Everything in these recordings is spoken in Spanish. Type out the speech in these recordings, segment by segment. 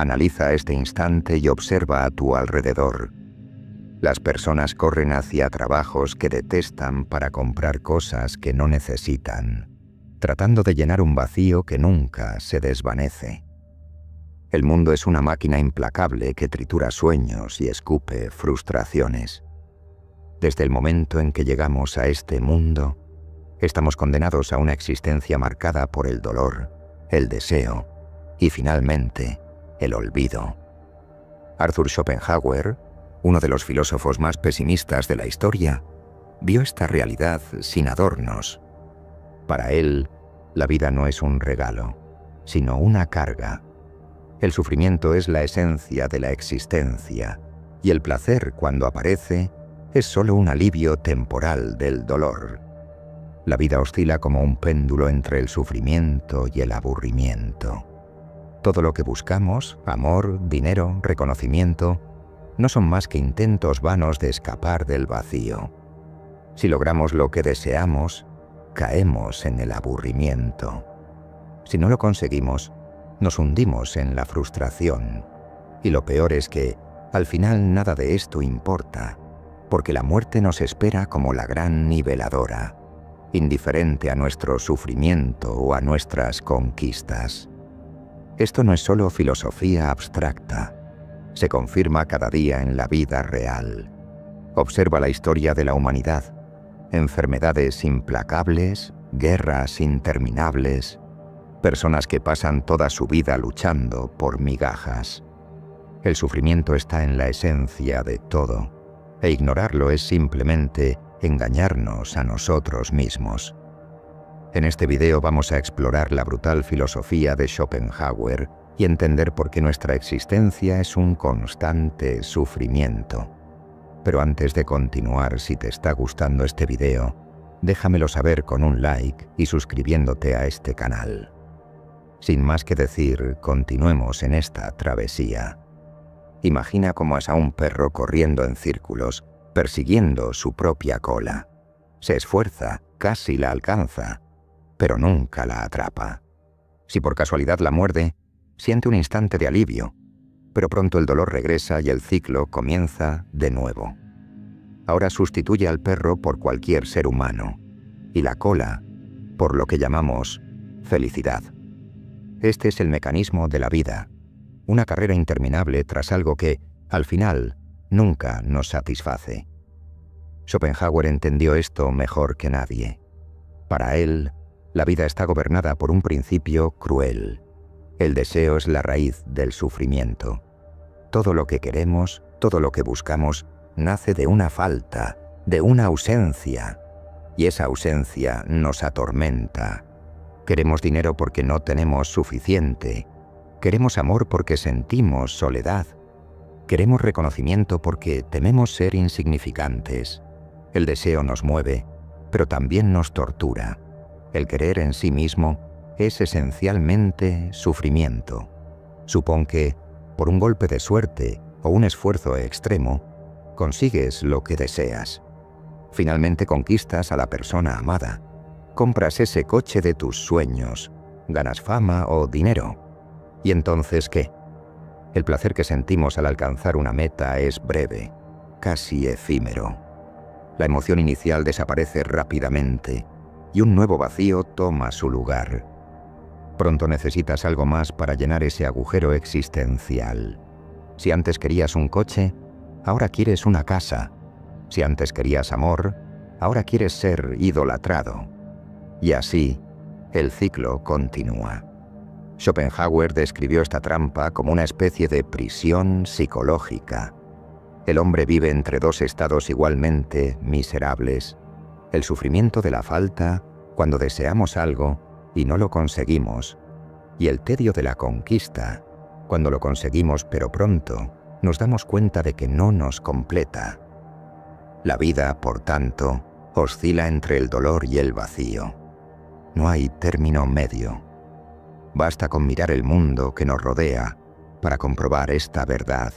Analiza este instante y observa a tu alrededor. Las personas corren hacia trabajos que detestan para comprar cosas que no necesitan, tratando de llenar un vacío que nunca se desvanece. El mundo es una máquina implacable que tritura sueños y escupe frustraciones. Desde el momento en que llegamos a este mundo, estamos condenados a una existencia marcada por el dolor, el deseo y, finalmente, el olvido. Arthur Schopenhauer, uno de los filósofos más pesimistas de la historia, vio esta realidad sin adornos. Para él, la vida no es un regalo, sino una carga. El sufrimiento es la esencia de la existencia, y el placer, cuando aparece, es solo un alivio temporal del dolor. La vida oscila como un péndulo entre el sufrimiento y el aburrimiento. Todo lo que buscamos, amor, dinero, reconocimiento, no son más que intentos vanos de escapar del vacío. Si logramos lo que deseamos, caemos en el aburrimiento. Si no lo conseguimos, nos hundimos en la frustración. Y lo peor es que, al final, nada de esto importa, porque la muerte nos espera como la gran niveladora, indiferente a nuestro sufrimiento o a nuestras conquistas. Esto no es solo filosofía abstracta. Se confirma cada día en la vida real. Observa la historia de la humanidad. Enfermedades implacables, guerras interminables, personas que pasan toda su vida luchando por migajas. El sufrimiento está en la esencia de todo, e ignorarlo es simplemente engañarnos a nosotros mismos. En este video vamos a explorar la brutal filosofía de Schopenhauer y entender por qué nuestra existencia es un constante sufrimiento. Pero antes de continuar, si te está gustando este video, déjamelo saber con un like y suscribiéndote a este canal. Sin más que decir, continuemos en esta travesía. Imagina cómo es a un perro corriendo en círculos, persiguiendo su propia cola. Se esfuerza, casi la alcanza, pero nunca la atrapa. Si por casualidad la muerde, siente un instante de alivio, pero pronto el dolor regresa y el ciclo comienza de nuevo. Ahora sustituye al perro por cualquier ser humano, y la cola por lo que llamamos felicidad. Este es el mecanismo de la vida, una carrera interminable tras algo que, al final, nunca nos satisface. Schopenhauer entendió esto mejor que nadie. Para él, la vida está gobernada por un principio cruel. El deseo es la raíz del sufrimiento. Todo lo que queremos, todo lo que buscamos, nace de una falta, de una ausencia, y esa ausencia nos atormenta. Queremos dinero porque no tenemos suficiente. Queremos amor porque sentimos soledad. Queremos reconocimiento porque tememos ser insignificantes. El deseo nos mueve, pero también nos tortura. El querer en sí mismo es esencialmente sufrimiento. Supón que, por un golpe de suerte o un esfuerzo extremo, consigues lo que deseas. Finalmente conquistas a la persona amada. Compras ese coche de tus sueños, ganas fama o dinero. ¿Y entonces qué? El placer que sentimos al alcanzar una meta es breve, casi efímero. La emoción inicial desaparece rápidamente y un nuevo vacío toma su lugar. Pronto necesitas algo más para llenar ese agujero existencial. Si antes querías un coche, ahora quieres una casa. Si antes querías amor, ahora quieres ser idolatrado. Y así, el ciclo continúa. Schopenhauer describió esta trampa como una especie de prisión psicológica. El hombre vive entre dos estados igualmente miserables. El sufrimiento de la falta, cuando deseamos algo y no lo conseguimos, y el tedio de la conquista, cuando lo conseguimos pero pronto nos damos cuenta de que no nos completa. La vida, por tanto, oscila entre el dolor y el vacío. No hay término medio. Basta con mirar el mundo que nos rodea para comprobar esta verdad.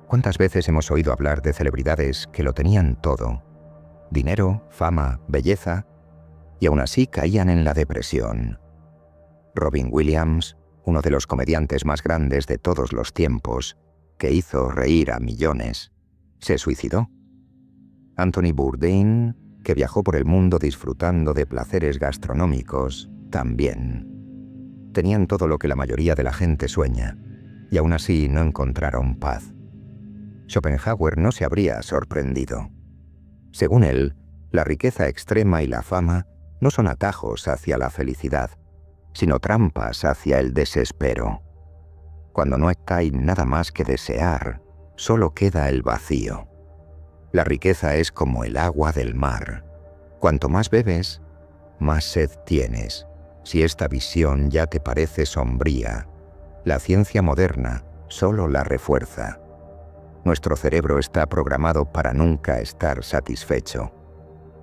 ¿Cuántas veces hemos oído hablar de celebridades que lo tenían todo? Dinero, fama, belleza, y aún así caían en la depresión. Robin Williams, uno de los comediantes más grandes de todos los tiempos, que hizo reír a millones, se suicidó. Anthony Bourdain, que viajó por el mundo disfrutando de placeres gastronómicos, también. Tenían todo lo que la mayoría de la gente sueña, y aún así no encontraron paz. Schopenhauer no se habría sorprendido. Según él, la riqueza extrema y la fama no son atajos hacia la felicidad, sino trampas hacia el desespero. Cuando no hay nada más que desear, solo queda el vacío. La riqueza es como el agua del mar. Cuanto más bebes, más sed tienes. Si esta visión ya te parece sombría, la ciencia moderna solo la refuerza. Nuestro cerebro está programado para nunca estar satisfecho.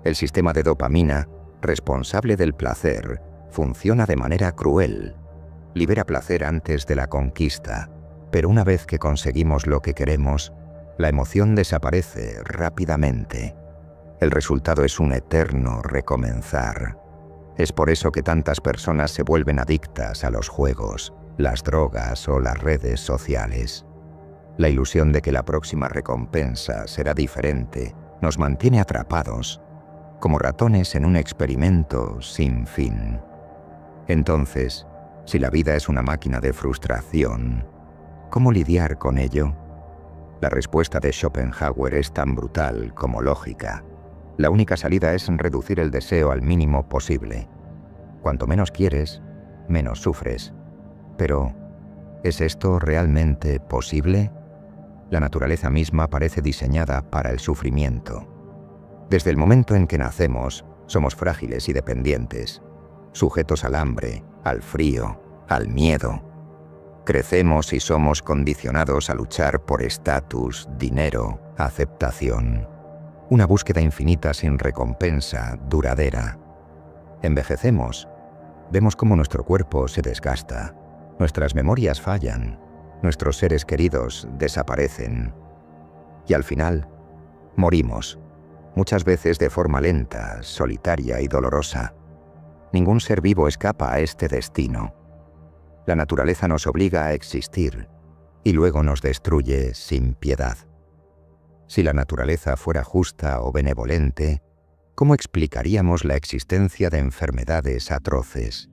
El sistema de dopamina, responsable del placer, funciona de manera cruel. Libera placer antes de la conquista, pero una vez que conseguimos lo que queremos, la emoción desaparece rápidamente. El resultado es un eterno recomenzar. Es por eso que tantas personas se vuelven adictas a los juegos, las drogas o las redes sociales. La ilusión de que la próxima recompensa será diferente nos mantiene atrapados, como ratones en un experimento sin fin. Entonces, si la vida es una máquina de frustración, ¿cómo lidiar con ello? La respuesta de Schopenhauer es tan brutal como lógica. La única salida es reducir el deseo al mínimo posible. Cuanto menos quieres, menos sufres. Pero, ¿es esto realmente posible? La naturaleza misma parece diseñada para el sufrimiento. Desde el momento en que nacemos, somos frágiles y dependientes, sujetos al hambre, al frío, al miedo. Crecemos y somos condicionados a luchar por estatus, dinero, aceptación. Una búsqueda infinita sin recompensa, duradera. Envejecemos. Vemos cómo nuestro cuerpo se desgasta. Nuestras memorias fallan. Nuestros seres queridos desaparecen. Y al final, morimos. Muchas veces de forma lenta, solitaria y dolorosa. Ningún ser vivo escapa a este destino. La naturaleza nos obliga a existir y luego nos destruye sin piedad. Si la naturaleza fuera justa o benevolente, ¿cómo explicaríamos la existencia de enfermedades atroces?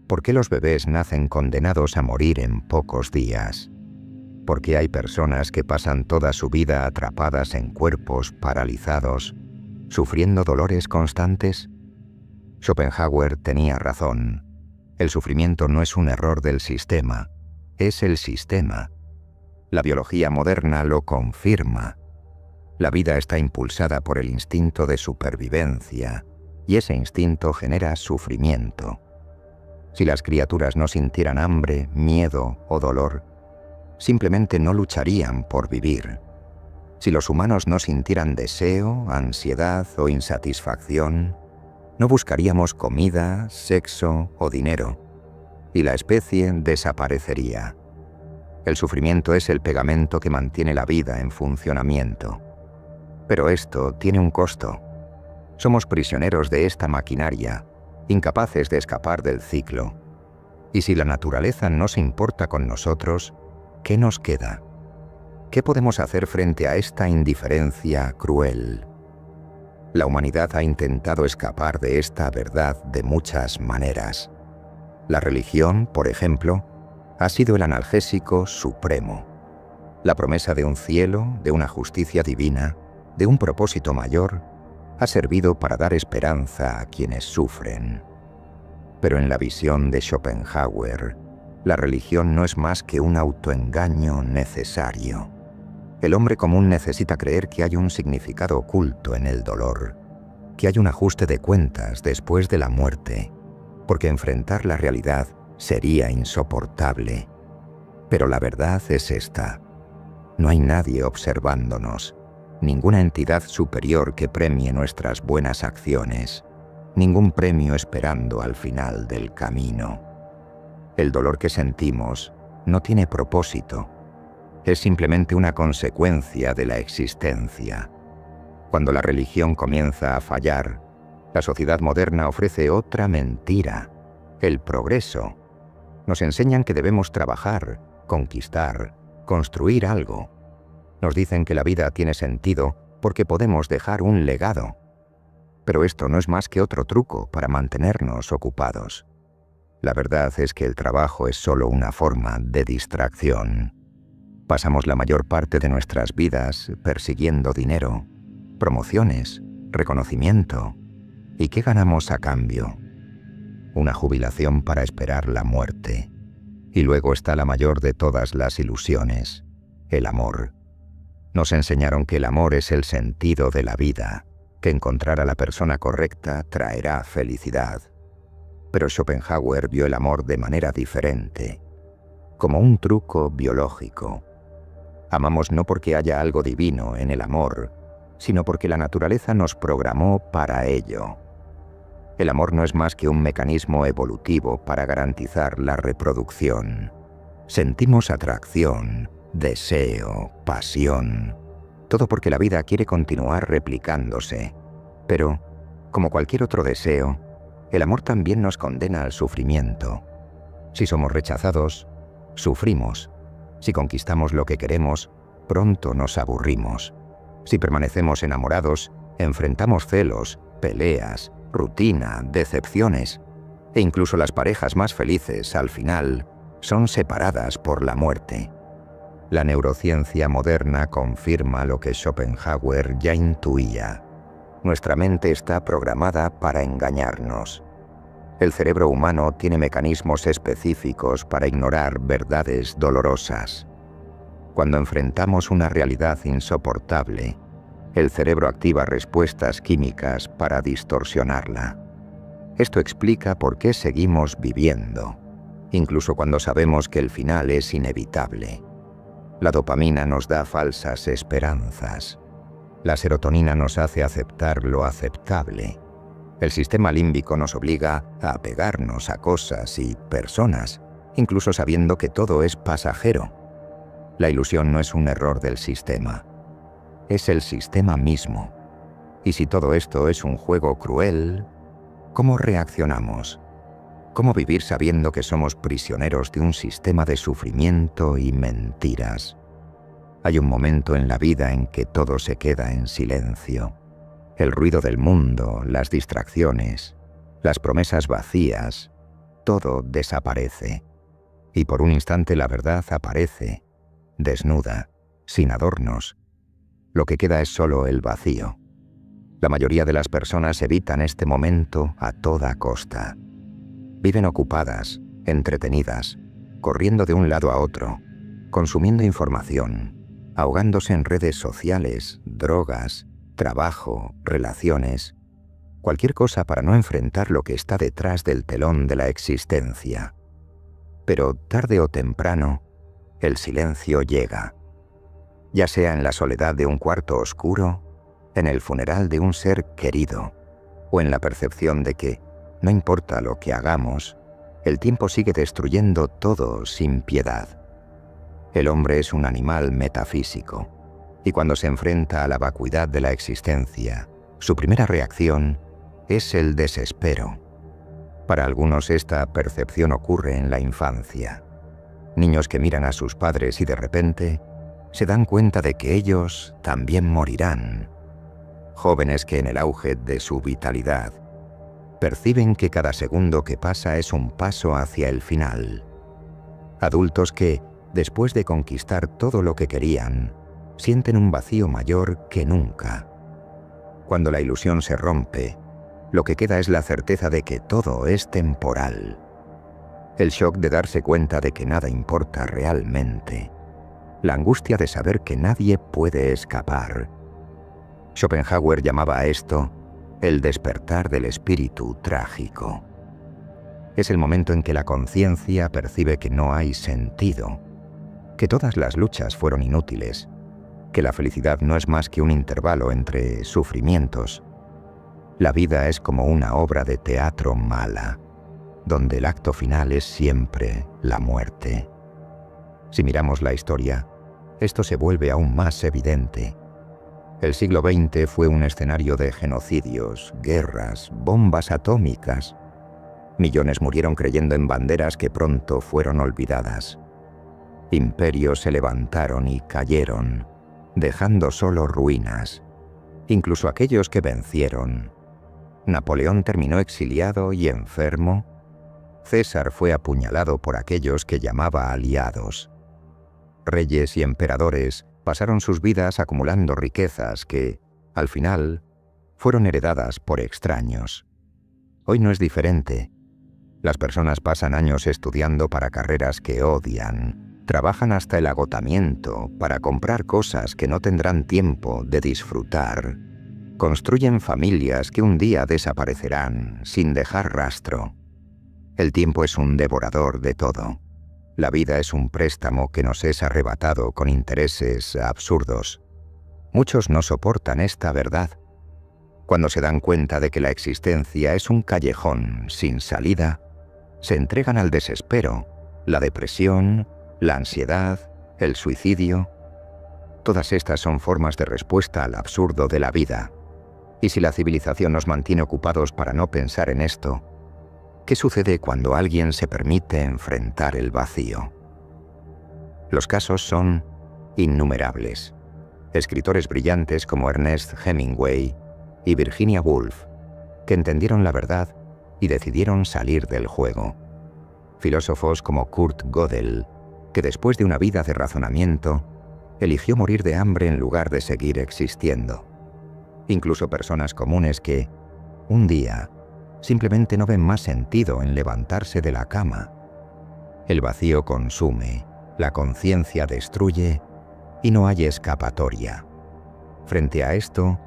¿Por qué los bebés nacen condenados a morir en pocos días? ¿Por qué hay personas que pasan toda su vida atrapadas en cuerpos paralizados, sufriendo dolores constantes? Schopenhauer tenía razón. El sufrimiento no es un error del sistema, es el sistema. La biología moderna lo confirma. La vida está impulsada por el instinto de supervivencia, y ese instinto genera sufrimiento. Si las criaturas no sintieran hambre, miedo o dolor, simplemente no lucharían por vivir. Si los humanos no sintieran deseo, ansiedad o insatisfacción, no buscaríamos comida, sexo o dinero, y la especie desaparecería. El sufrimiento es el pegamento que mantiene la vida en funcionamiento. Pero esto tiene un costo. Somos prisioneros de esta maquinaria, incapaces de escapar del ciclo. Y si la naturaleza no se importa con nosotros, ¿qué nos queda? ¿Qué podemos hacer frente a esta indiferencia cruel? La humanidad ha intentado escapar de esta verdad de muchas maneras. La religión, por ejemplo, ha sido el analgésico supremo. La promesa de un cielo, de una justicia divina, de un propósito mayor, ha servido para dar esperanza a quienes sufren. Pero en la visión de Schopenhauer, la religión no es más que un autoengaño necesario. El hombre común necesita creer que hay un significado oculto en el dolor, que hay un ajuste de cuentas después de la muerte, porque enfrentar la realidad sería insoportable. Pero la verdad es esta: no hay nadie observándonos, ninguna entidad superior que premie nuestras buenas acciones, ningún premio esperando al final del camino. El dolor que sentimos no tiene propósito. Es simplemente una consecuencia de la existencia. Cuando la religión comienza a fallar, la sociedad moderna ofrece otra mentira: el progreso. Nos enseñan que debemos trabajar, conquistar, construir algo. Nos dicen que la vida tiene sentido porque podemos dejar un legado. Pero esto no es más que otro truco para mantenernos ocupados. La verdad es que el trabajo es solo una forma de distracción. Pasamos la mayor parte de nuestras vidas persiguiendo dinero, promociones, reconocimiento. ¿Y qué ganamos a cambio? Una jubilación para esperar la muerte. Y luego está la mayor de todas las ilusiones, el amor. Nos enseñaron que el amor es el sentido de la vida, que encontrar a la persona correcta traerá felicidad. Pero Schopenhauer vio el amor de manera diferente, como un truco biológico. Amamos no porque haya algo divino en el amor, sino porque la naturaleza nos programó para ello. El amor no es más que un mecanismo evolutivo para garantizar la reproducción. Sentimos atracción, deseo, pasión, todo porque la vida quiere continuar replicándose. Pero, como cualquier otro deseo, el amor también nos condena al sufrimiento. Si somos rechazados, sufrimos. Si conquistamos lo que queremos, pronto nos aburrimos. Si permanecemos enamorados, enfrentamos celos, peleas, rutina, decepciones. E incluso las parejas más felices, al final, son separadas por la muerte. La neurociencia moderna confirma lo que Schopenhauer ya intuía. Nuestra mente está programada para engañarnos. El cerebro humano tiene mecanismos específicos para ignorar verdades dolorosas. Cuando enfrentamos una realidad insoportable, el cerebro activa respuestas químicas para distorsionarla. Esto explica por qué seguimos viviendo, incluso cuando sabemos que el final es inevitable. La dopamina nos da falsas esperanzas. La serotonina nos hace aceptar lo aceptable. El sistema límbico nos obliga a apegarnos a cosas y personas, incluso sabiendo que todo es pasajero. La ilusión no es un error del sistema, es el sistema mismo. Y si todo esto es un juego cruel, ¿cómo reaccionamos? ¿Cómo vivir sabiendo que somos prisioneros de un sistema de sufrimiento y mentiras? Hay un momento en la vida en que todo se queda en silencio. El ruido del mundo, las distracciones, las promesas vacías, todo desaparece. Y por un instante la verdad aparece, desnuda, sin adornos. Lo que queda es solo el vacío. La mayoría de las personas evitan este momento a toda costa. Viven ocupadas, entretenidas, corriendo de un lado a otro, consumiendo información, ahogándose en redes sociales, drogas, trabajo, relaciones, cualquier cosa para no enfrentar lo que está detrás del telón de la existencia. Pero tarde o temprano, el silencio llega, ya sea en la soledad de un cuarto oscuro, en el funeral de un ser querido, o en la percepción de que, no importa lo que hagamos, el tiempo sigue destruyendo todo sin piedad. El hombre es un animal metafísico, y cuando se enfrenta a la vacuidad de la existencia, su primera reacción es el desespero. Para algunos esta percepción ocurre en la infancia. Niños que miran a sus padres y de repente se dan cuenta de que ellos también morirán. Jóvenes que en el auge de su vitalidad perciben que cada segundo que pasa es un paso hacia el final. Adultos que, después de conquistar todo lo que querían, sienten un vacío mayor que nunca. Cuando la ilusión se rompe, lo que queda es la certeza de que todo es temporal. El shock de darse cuenta de que nada importa realmente. La angustia de saber que nadie puede escapar. Schopenhauer llamaba a esto el despertar del espíritu trágico. Es el momento en que la conciencia percibe que no hay sentido, que todas las luchas fueron inútiles, que la felicidad no es más que un intervalo entre sufrimientos. La vida es como una obra de teatro mala, donde el acto final es siempre la muerte. Si miramos la historia, esto se vuelve aún más evidente. El siglo XX fue un escenario de genocidios, guerras, bombas atómicas. Millones murieron creyendo en banderas que pronto fueron olvidadas. Imperios se levantaron y cayeron, dejando solo ruinas, incluso aquellos que vencieron. Napoleón terminó exiliado y enfermo. César fue apuñalado por aquellos que llamaba aliados. Reyes y emperadores pasaron sus vidas acumulando riquezas que, al final, fueron heredadas por extraños. Hoy no es diferente. Las personas pasan años estudiando para carreras que odian, trabajan hasta el agotamiento para comprar cosas que no tendrán tiempo de disfrutar, construyen familias que un día desaparecerán sin dejar rastro. El tiempo es un devorador de todo. La vida es un préstamo que nos es arrebatado con intereses absurdos. Muchos no soportan esta verdad. Cuando se dan cuenta de que la existencia es un callejón sin salida, se entregan al desespero, la depresión, la ansiedad, el suicidio. Todas estas son formas de respuesta al absurdo de la vida. Y si la civilización nos mantiene ocupados para no pensar en esto, ¿qué sucede cuando alguien se permite enfrentar el vacío? Los casos son innumerables. Escritores brillantes como Ernest Hemingway y Virginia Woolf, que entendieron la verdad y decidieron salir del juego. Filósofos como Kurt Gödel, que después de una vida de razonamiento, eligió morir de hambre en lugar de seguir existiendo. Incluso personas comunes que, un día, simplemente no ven más sentido en levantarse de la cama. El vacío consume, la conciencia destruye y no hay escapatoria. Frente a esto,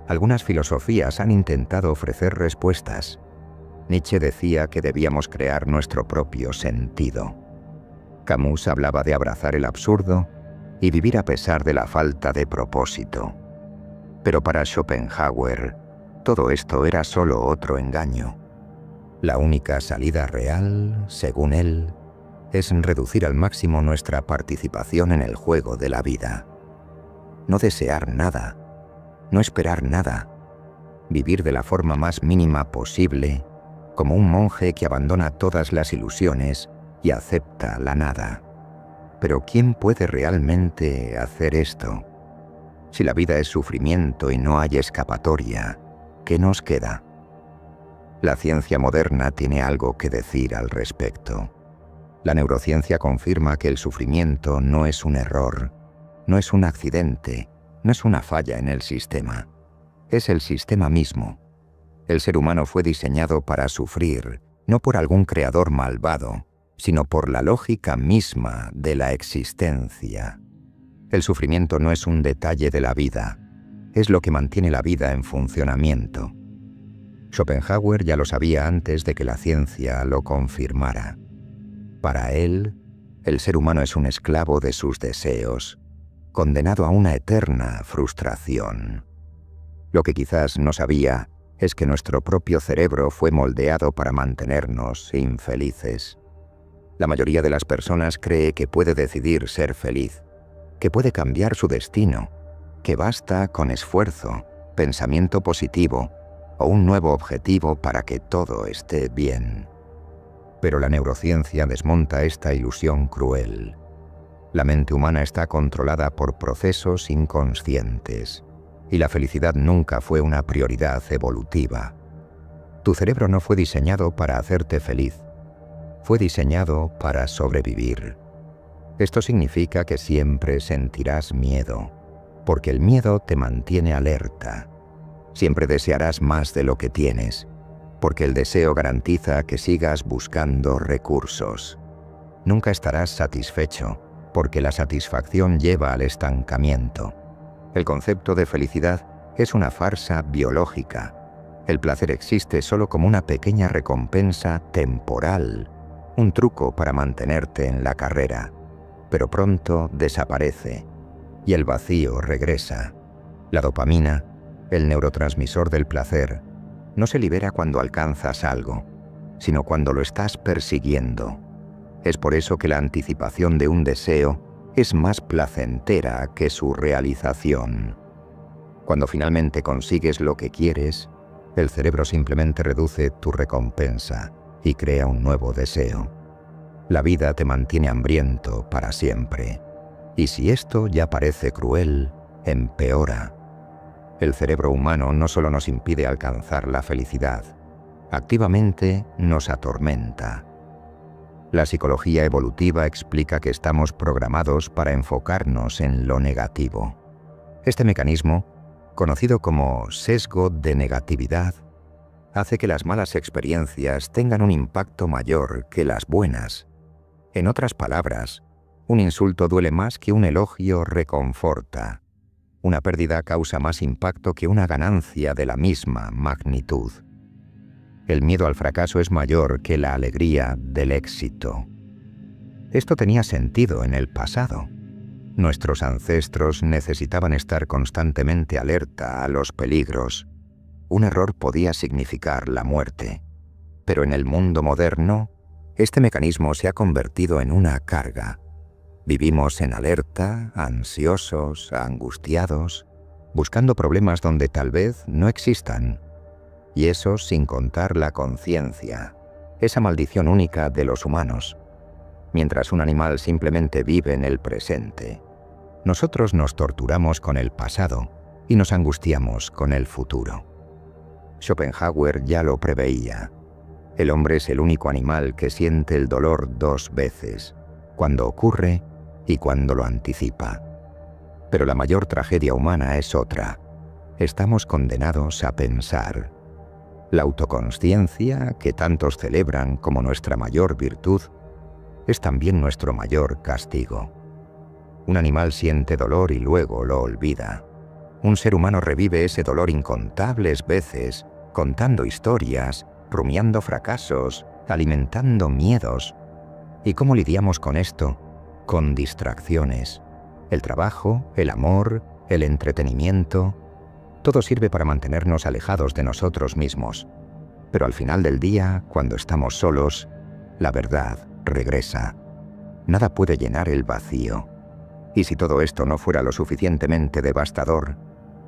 algunas filosofías han intentado ofrecer respuestas. Nietzsche decía que debíamos crear nuestro propio sentido. Camus hablaba de abrazar el absurdo y vivir a pesar de la falta de propósito. Pero para Schopenhauer, todo esto era solo otro engaño. La única salida real, según él, es reducir al máximo nuestra participación en el juego de la vida. No desear nada, no esperar nada, vivir de la forma más mínima posible, como un monje que abandona todas las ilusiones y acepta la nada. Pero ¿quién puede realmente hacer esto? Si la vida es sufrimiento y no hay escapatoria, ¿qué nos queda? La ciencia moderna tiene algo que decir al respecto. La neurociencia confirma que el sufrimiento no es un error, no es un accidente, no es una falla en el sistema. Es el sistema mismo. El ser humano fue diseñado para sufrir, no por algún creador malvado, sino por la lógica misma de la existencia. El sufrimiento no es un detalle de la vida, es lo que mantiene la vida en funcionamiento. Schopenhauer ya lo sabía antes de que la ciencia lo confirmara. Para él, el ser humano es un esclavo de sus deseos, condenado a una eterna frustración. Lo que quizás no sabía es que nuestro propio cerebro fue moldeado para mantenernos infelices. La mayoría de las personas cree que puede decidir ser feliz, que puede cambiar su destino, que basta con esfuerzo, pensamiento positivo o un nuevo objetivo para que todo esté bien. Pero la neurociencia desmonta esta ilusión cruel. La mente humana está controlada por procesos inconscientes, y la felicidad nunca fue una prioridad evolutiva. Tu cerebro no fue diseñado para hacerte feliz, fue diseñado para sobrevivir. Esto significa que siempre sentirás miedo, porque el miedo te mantiene alerta. Siempre desearás más de lo que tienes, porque el deseo garantiza que sigas buscando recursos. Nunca estarás satisfecho, porque la satisfacción lleva al estancamiento. El concepto de felicidad es una farsa biológica. El placer existe solo como una pequeña recompensa temporal, un truco para mantenerte en la carrera, pero pronto desaparece y el vacío regresa. La dopamina, el neurotransmisor del placer, no se libera cuando alcanzas algo, sino cuando lo estás persiguiendo. Es por eso que la anticipación de un deseo es más placentera que su realización. Cuando finalmente consigues lo que quieres, el cerebro simplemente reduce tu recompensa y crea un nuevo deseo. La vida te mantiene hambriento para siempre. Y si esto ya parece cruel, empeora. El cerebro humano no solo nos impide alcanzar la felicidad, activamente nos atormenta. La psicología evolutiva explica que estamos programados para enfocarnos en lo negativo. Este mecanismo, conocido como sesgo de negatividad, hace que las malas experiencias tengan un impacto mayor que las buenas. En otras palabras, un insulto duele más que un elogio reconforta. Una pérdida causa más impacto que una ganancia de la misma magnitud. El miedo al fracaso es mayor que la alegría del éxito. Esto tenía sentido en el pasado. Nuestros ancestros necesitaban estar constantemente alerta a los peligros. Un error podía significar la muerte. Pero en el mundo moderno, este mecanismo se ha convertido en una carga. Vivimos en alerta, ansiosos, angustiados, buscando problemas donde tal vez no existan. Y eso sin contar la conciencia, esa maldición única de los humanos. Mientras un animal simplemente vive en el presente, nosotros nos torturamos con el pasado y nos angustiamos con el futuro. Schopenhauer ya lo preveía. El hombre es el único animal que siente el dolor 2 veces, cuando ocurre y cuando lo anticipa. Pero la mayor tragedia humana es otra. Estamos condenados a pensar. La autoconsciencia, que tantos celebran como nuestra mayor virtud, es también nuestro mayor castigo. Un animal siente dolor y luego lo olvida. Un ser humano revive ese dolor incontables veces, contando historias, rumiando fracasos, alimentando miedos. ¿Y cómo lidiamos con esto? Con distracciones. El trabajo, el amor, el entretenimiento, todo sirve para mantenernos alejados de nosotros mismos. Pero al final del día, cuando estamos solos, la verdad regresa. Nada puede llenar el vacío. Y si todo esto no fuera lo suficientemente devastador,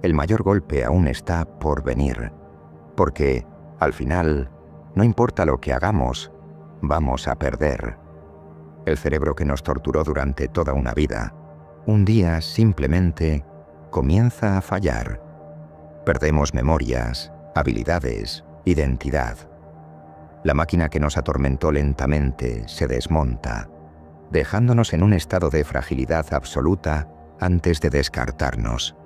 el mayor golpe aún está por venir. Porque, al final, no importa lo que hagamos, vamos a perder. El cerebro que nos torturó durante toda una vida, un día simplemente comienza a fallar. Perdemos memorias, habilidades, identidad. La máquina que nos atormentó lentamente se desmonta, dejándonos en un estado de fragilidad absoluta antes de descartarnos.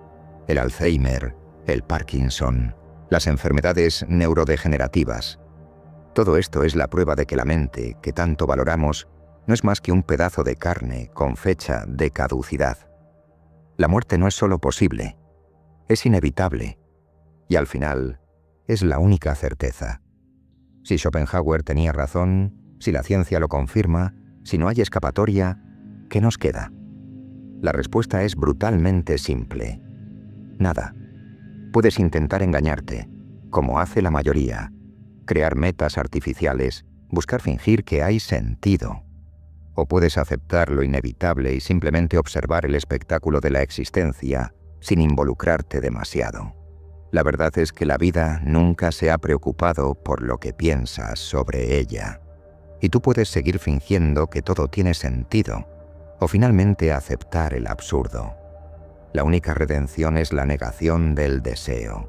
El Alzheimer, el Parkinson, las enfermedades neurodegenerativas. Todo esto es la prueba de que la mente, que tanto valoramos, no es más que un pedazo de carne con fecha de caducidad. La muerte no es solo posible, es inevitable, y al final es la única certeza. Si Schopenhauer tenía razón, si la ciencia lo confirma, si no hay escapatoria, ¿qué nos queda? La respuesta es brutalmente simple. Nada. Puedes intentar engañarte, como hace la mayoría, crear metas artificiales, buscar fingir que hay sentido. O puedes aceptar lo inevitable y simplemente observar el espectáculo de la existencia sin involucrarte demasiado. La verdad es que la vida nunca se ha preocupado por lo que piensas sobre ella. Y tú puedes seguir fingiendo que todo tiene sentido, o finalmente aceptar el absurdo. La única redención es la negación del deseo.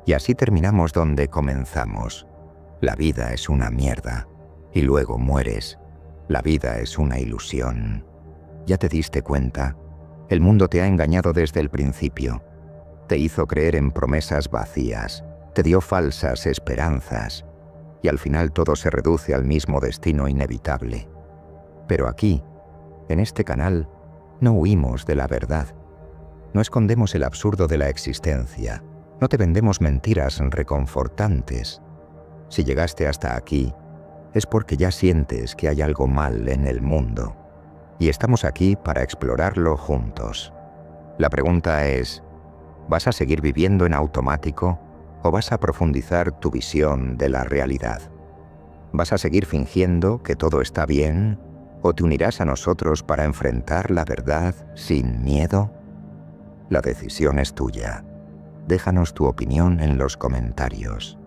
Y así terminamos donde comenzamos. La vida es una mierda, y luego mueres. La vida es una ilusión. ¿Ya te diste cuenta? El mundo te ha engañado desde el principio. Te hizo creer en promesas vacías, te dio falsas esperanzas, y al final todo se reduce al mismo destino inevitable. Pero aquí, en este canal, no huimos de la verdad. No escondemos el absurdo de la existencia. No te vendemos mentiras reconfortantes. Si llegaste hasta aquí, es porque ya sientes que hay algo mal en el mundo. Y estamos aquí para explorarlo juntos. La pregunta es, ¿vas a seguir viviendo en automático o vas a profundizar tu visión de la realidad? ¿Vas a seguir fingiendo que todo está bien o te unirás a nosotros para enfrentar la verdad sin miedo? La decisión es tuya. Déjanos tu opinión en los comentarios.